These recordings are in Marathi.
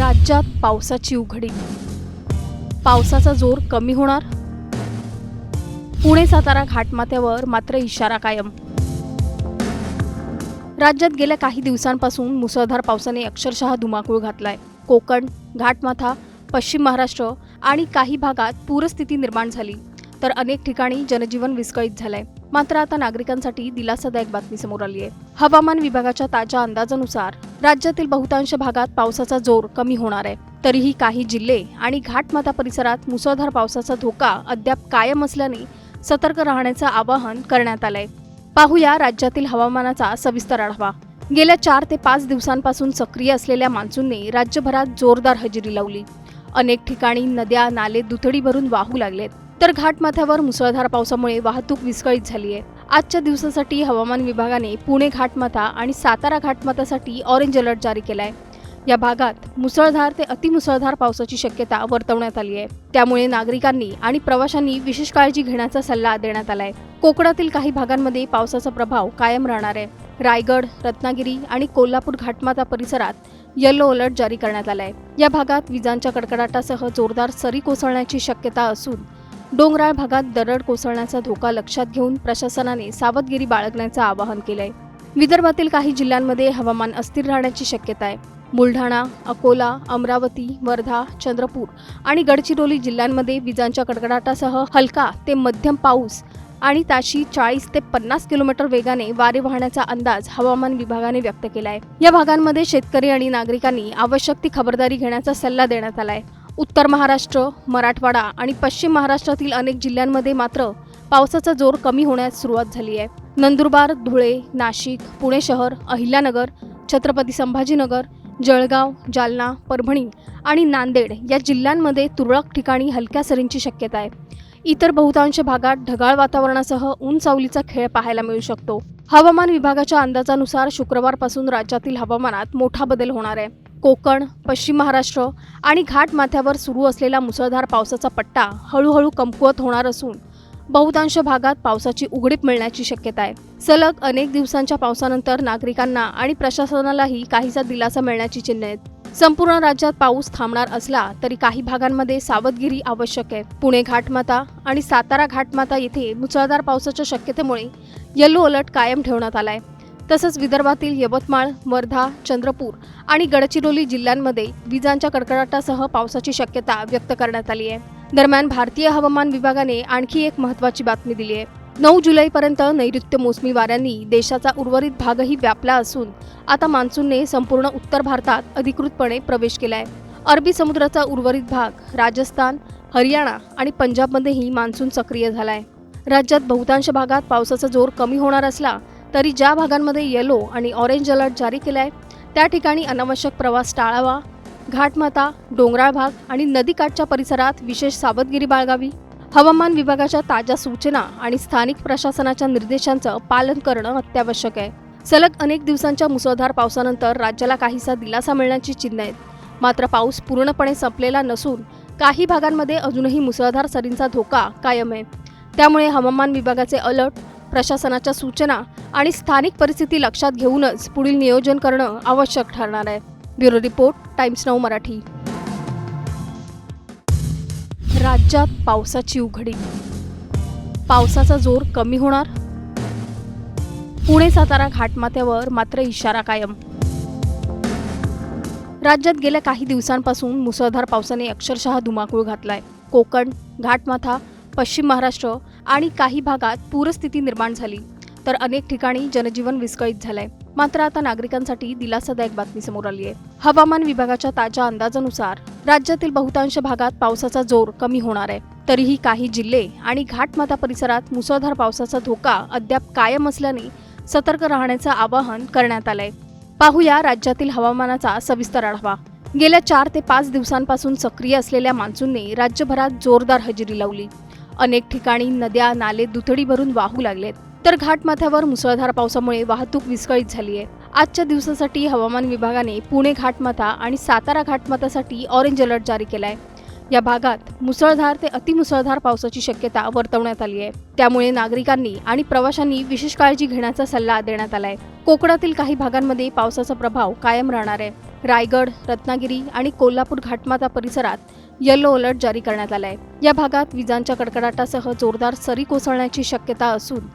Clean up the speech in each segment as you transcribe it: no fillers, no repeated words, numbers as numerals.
राज्यात पावसाची उघडीप. पावसाचा जोर कमी होणार? पुणे सातारा घाटमाथ्यावर मात्र इशारा कायम. राज्यात गेल्या काही दिवसांपासून मुसळधार पावसाने अक्षरशः धुमाकूळ घातलाय. कोकण, घाटमाथा, पश्चिम महाराष्ट्र आणि काही भागात पूरस्थिती निर्माण झाली, तर अनेक ठिकाणी जनजीवन विस्कळीत झालंय. मात्र आता नागरिकांसाठी दिलासादायक बातमी समोर आली आहे. हवामान विभागाच्या ताज्या अंदाजानुसार राज्यातील बहुतांश भागात पावसाचा जोर कमी होणार आहे. तरीही काही जिल्हे आणि घाटमाथा परिसरात मुसळधार पावसाचा धोका अद्याप कायम असल्याने सतर्क राहण्याचं आवाहन करण्यात आलंय. पाहूया राज्यातील हवामानाचा सविस्तर आढावा. गेल्या 4 ते 5 दिवसांपासून सक्रिय असलेल्या मान्सूनने राज्यभरात जोरदार हजेरी लावली. अनेक ठिकाणी नद्या नाले दुथडी भरून वाहू लागलेत, तर घाटमाथ्यावर मुसळधार पावसामुळे वाहतूक विस्कळीत झाली आहे. आजच्या दिवसासाठी हवामान विभागाने पुणे घाटमाथा आणि सातारा घाटमाथ्यासाठी ऑरेंज अलर्ट जारी केलाय. या भागात मुसळधार ते अतिमुसळधार पावसाची शक्यता वर्तवण्यात आली आहे. त्यामुळे नागरिकांनी आणि प्रवाशांनी विशेष काळजी घेण्याचा सल्ला देण्यात आलाय. कोकणातील काही भागांमध्ये पावसाचा प्रभाव कायम राहणार आहे. रायगड, रत्नागिरी आणि कोल्हापूर घाटमाथा परिसरात येलो अलर्ट जारी करण्यात आलाय. या भागात विजांच्या कडकडाटासह जोरदार सरी कोसळण्याची शक्यता असून डोंगराळ भागात दरड कोसळण्याचा धोका लक्षात घेऊन प्रशासनाने सावधगिरी बाळगण्याचं आवाहन केलंय. विदर्भातील काही जिल्ह्यांमध्ये हवामान अस्थिर राहण्याची शक्यता आहे. बुलढाणा, अकोला, अमरावती, वर्धा, चंद्रपूर आणि गडचिरोली जिल्ह्यांमध्ये विजांच्या कडकडाटासह हलका ते मध्यम पाऊस आणि ताशी 40 ते 50 किलोमीटर वेगाने वारे वाहण्याचा अंदाज हवामान विभागाने व्यक्त केलाय. या भागांमध्ये शेतकरी आणि नागरिकांनी आवश्यक ती खबरदारी घेण्याचा सल्ला देण्यात आलाय. उत्तर महाराष्ट्र, मराठवाडा आणि पश्चिम महाराष्ट्रातील अनेक जिल्ह्यांमध्ये मात्र पावसाचा जोर कमी होण्यास सुरुवात झाली आहे. नंदुरबार, धुळे, नाशिक, पुणे शहर, अहिल्यानगर, छत्रपती संभाजीनगर, जळगाव, जालना, परभणी आणि नांदेड या जिल्ह्यांमध्ये तुरळक ठिकाणी हलक्या सरींची शक्यता आहे. इतर बहुतांश भागात ढगाळ वातावरणासह ऊन सावलीचा खेळ पाहायला मिळू शकतो. हवामान विभागाच्या अंदाजानुसार शुक्रवारपासून राज्यातील हवामानात मोठा बदल होणार आहे. कोकण, पश्चिम महाराष्ट्र आणि घाटमाथ्यावर सुरू असलेला मुसळधार पावसाचा पट्टा हळूहळू कमकुवत होणार असून बहुतांश भागात पावसाची उघडीप मिळण्याची शक्यता आहे. सलग अनेक दिवसांच्या पावसानंतर नागरिकांना आणि प्रशासनालाही काहीसा दिलासा मिळण्याची चिन्हे आहेत. संपूर्ण राज्यात पाऊस थांबणार असला तरी काही भागांमध्ये सावधगिरी आवश्यक आहे. पुणे घाटमाथा आणि सातारा घाटमाथा येथे मुसळधार पावसाच्या शक्यतेमुळे येलो अलर्ट कायम ठेवण्यात आलाय. तसंच विदर्भातील यवतमाळ, वर्धा, चंद्रपूर आणि गडचिरोली जिल्ह्यांमध्ये विजांच्या कडकडाटासह पावसाची शक्यता व्यक्त करण्यात आली आहे. दरम्यान भारतीय हवामान विभागाने आणखी एक महत्त्वाची बातमी दिली आहे. 9 जुलैपर्यंत नैऋत्य मोसमी वाऱ्यांनी देशाचा उर्वरित भागही व्यापला असून आता मान्सूनने संपूर्ण उत्तर भारतात अधिकृतपणे प्रवेश केलाय. अरबी समुद्राचा उर्वरित भाग, राजस्थान, हरियाणा आणि पंजाबमध्येही मान्सून सक्रिय झालाय. राज्यात बहुतांश भागात पावसाचा जोर कमी होणार असला तरी ज्या भागांमध्ये येलो आणि ऑरेंज अलर्ट जारी केलाय त्या ठिकाणी अनावश्यक प्रवास टाळावा. घाटमाथा, डोंगराळ भाग आणि नदीकाठच्या परिसरात विशेष सावधगिरी बाळगावी. हवामान विभागाच्या ताज्या सूचना आणि स्थानिक प्रशासनाच्या निर्देशांचं पालन करणं अत्यावश्यक आहे. सलग अनेक दिवसांच्या मुसळधार पावसानंतर राज्याला काहीसा दिलासा मिळण्याची चिन्हे आहेत. मात्र पाऊस पूर्णपणे संपलेला नसून काही भागांमध्ये अजूनही मुसळधार सरींचा धोका कायम आहे. त्यामुळे हवामान विभागाचे अलर्ट, प्रशासनाच्या सूचना आणि स्थानिक परिस्थिती लक्षात घेऊनच पुढील नियोजन करणं आवश्यक ठरणार आहे. Bureau report, times now Marathi. राज्यात पावसाची उघडीप. पावसाचा जोर कमी होणार? पुणे सातारा घाटमाथ्यावर मात्र इशारा कायम. राज्यात गेल्या काही दिवसांपासून मुसळधार पावसाने अक्षरशः धुमाकूळ घातलाय. कोकण, घाटमाथा, पश्चिम महाराष्ट्र आणि काही भागात पूरस्थिती निर्माण झाली, तर अनेक ठिकाणी जनजीवन विस्कळीत झालंय. मात्र आता नागरिकांसाठी दिलासादायक बातमी समोर आली आहे. हवामान विभागाच्या ताज्या अंदाजानुसार राज्यातील बहुतांश भागात पावसाचा जोर कमी होणार आहे. तरीही काही जिल्हे आणि घाटमाथा परिसरात मुसळधार पावसाचा धोका अद्याप कायम असल्याने सतर्क राहण्याचं आवाहन करण्यात आलंय. पाहूया राज्यातील हवामानाचा सविस्तर आढावा. गेल्या 4 ते 5 दिवसांपासून सक्रिय असलेल्या मान्सूनने राज्यभरात जोरदार हजेरी लावली. अनेक ठिकाणी नद्या नाले दुथडी भरून वाहू लागलेत, तर घाटमाथ्यावर मुसळधार पावसामुळे वाहतूक विस्कळीत झाली आहे. आजच्या दिवसासाठी हवामान विभागाने पुणे घाटमाथा आणि सातारा घाटमाथ्यासाठी ऑरेंज अलर्ट जारी केलाय. या भागात मुसळधार ते अतिमुसळधार पावसाची शक्यता वर्तवण्यात आली आहे. त्यामुळे नागरिकांनी आणि प्रवाशांनी विशेष काळजी घेण्याचा सल्ला देण्यात आलाय. कोकणातील काही भागांमध्ये पावसाचा प्रभाव कायम राहणार आहे. रायगड, रत्नागिरी आणि कोल्हापूर घाटमाथा परिसरात येलो अलर्ट जारी करण्यात आलाय। या भागात विजांच्या कडकडाटासह जोरदार सरी कोसळण्याची शक्यता असून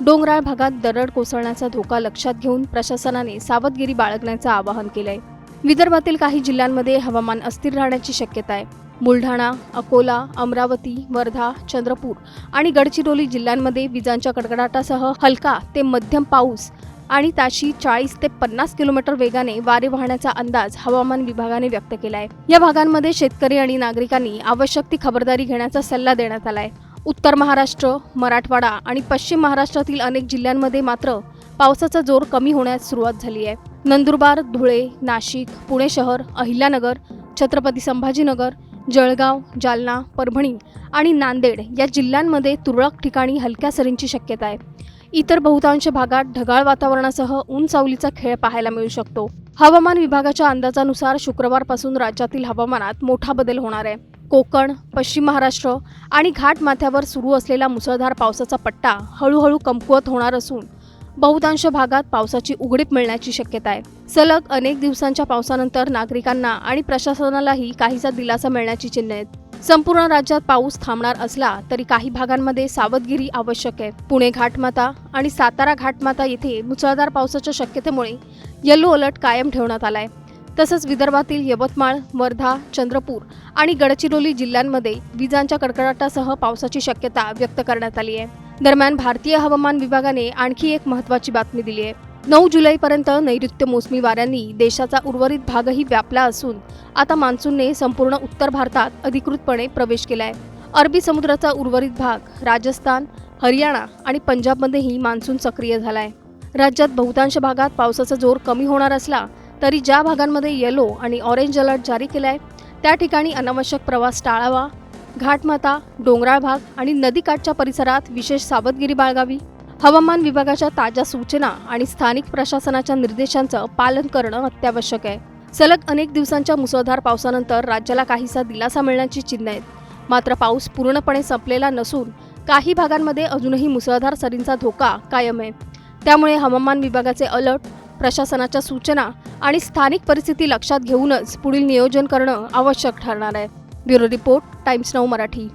डोंगराळ भागात दरड कोसळण्याचा धोका लक्षात घेऊन प्रशासनाने सावधगिरी बाळगण्याचं आवाहन केलंय। विदर्भातील काही जिल्ह्यांमध्ये हवामान अस्थिर राहण्याची शक्यता आहे। बुलढाणा, अकोला, अमरावती, वर्धा, चंद्रपूर आणि गडचिरोली जिल्ह्यांमध्ये विजांच्या कडकडाटासह हलका ते मध्यम पाऊस आणि ताशी 40 ते 50 किलोमीटर वेगाने वारे वाहण्याचा अंदाज हवामान विभागाने व्यक्त केलाय। या भागांमध्ये शेतकरी आणि नागरिकांनी आवश्यक ती खबरदारी घेण्याचा सल्ला देण्यात आलाय। उत्तर महाराष्ट्र, मराठवाडा आणि पश्चिम महाराष्ट्रातील अनेक जिल्ह्यांमध्ये मात्र पावसाचा जोर कमी होण्यास सुरुवात झाली आहे। नंदुरबार, धुळे, नाशिक, पुणे शहर, अहिल्यानगर, छत्रपती संभाजीनगर, जळगाव, जालना, परभणी आणि नांदेड या जिल्ह्यांमध्ये तुरळक ठिकाणी हलक्या सरींची शक्यता आहे। इतर बहुतांश भागात ढगाळ वातावरणासह ऊन सावलीचा खेळ पाहायला मिळू शकतो। हवामान विभागाच्या अंदाजानुसार शुक्रवारपासून राज्यातील हवामानात मोठा बदल होणार आहे। कोकण, पश्चिम महाराष्ट्र आणि घाटमाथ्यावर सुरू असलेला मुसळधार पावसाचा पट्टा हळूहळू कमकुवत होणार असून बहुतांश भागात पावसाची उघडीप मिळण्याची शक्यता आहे। सलग अनेक दिवसांच्या पावसानंतर नागरिकांना आणि प्रशासनालाही काहीसा दिलासा मिळण्याची चिन्हे आहेत। संपूर्ण राज्यात पाऊस थांबणार असला तरी काही भागांमध्ये सावधगिरी आवश्यक आहे। पुणे घाटमाथा आणि सातारा घाटमाथा येथे मुसळधार पावसाच्या शक्यतेमुळे येलो अलर्ट कायम ठेवण्यात आलाय। तसंच विदर्भातील यवतमाळ, वर्धा, चंद्रपूर आणि गडचिरोली जिल्ह्यांमध्ये विजांच्या कडकडाटासह पावसाची शक्यता व्यक्त करण्यात आली आहे। दरम्यान भारतीय हवामान विभागाने आणखी एक महत्त्वाची बातमी दिली आहे। 9 जुलैपर्यंत नैऋत्य मोसमी वाऱ्यांनी देशाचा उर्वरित भागही व्यापला असून आता मान्सूनने संपूर्ण उत्तर भारतात अधिकृतपणे प्रवेश केलाय। अरबी समुद्राचा उर्वरित भाग, राजस्थान, हरियाणा आणि पंजाबमध्येही मान्सून सक्रिय झालाय। राज्यात बहुतांश भागात पावसाचा जोर कमी होणार असला तरी ज्या भागांमध्ये येलो आणि ऑरेंज अलर्ट जारी केलाय त्या ठिकाणी अनावश्यक प्रवास टाळावा। घाटमाथा, डोंगराळ भाग आणि नदीकाठच्या परिसरात विशेष सावधगिरी बाळगावी। हवामान विभागाच्या ताज्या सूचना आणि स्थानिक प्रशासनाच्या निर्देशांचं पालन करणं अत्यावश्यक आहे। सलग अनेक दिवसांच्या मुसळधार पावसानंतर राज्याला काहीसा दिलासा मिळण्याची चिन्हे आहेत। मात्र पाऊस पूर्णपणे संपलेला नसून काही भागांमध्ये अजूनही मुसळधार सरींचा धोका कायम आहे। त्यामुळे हवामान विभागाचे अलर्ट, प्रशासनाच्या सूचना आणि स्थानिक परिस्थिती लक्षात घेऊनच पुढील नियोजन करणं आवश्यक ठरणार आहे। Bureau report, times now Marathi.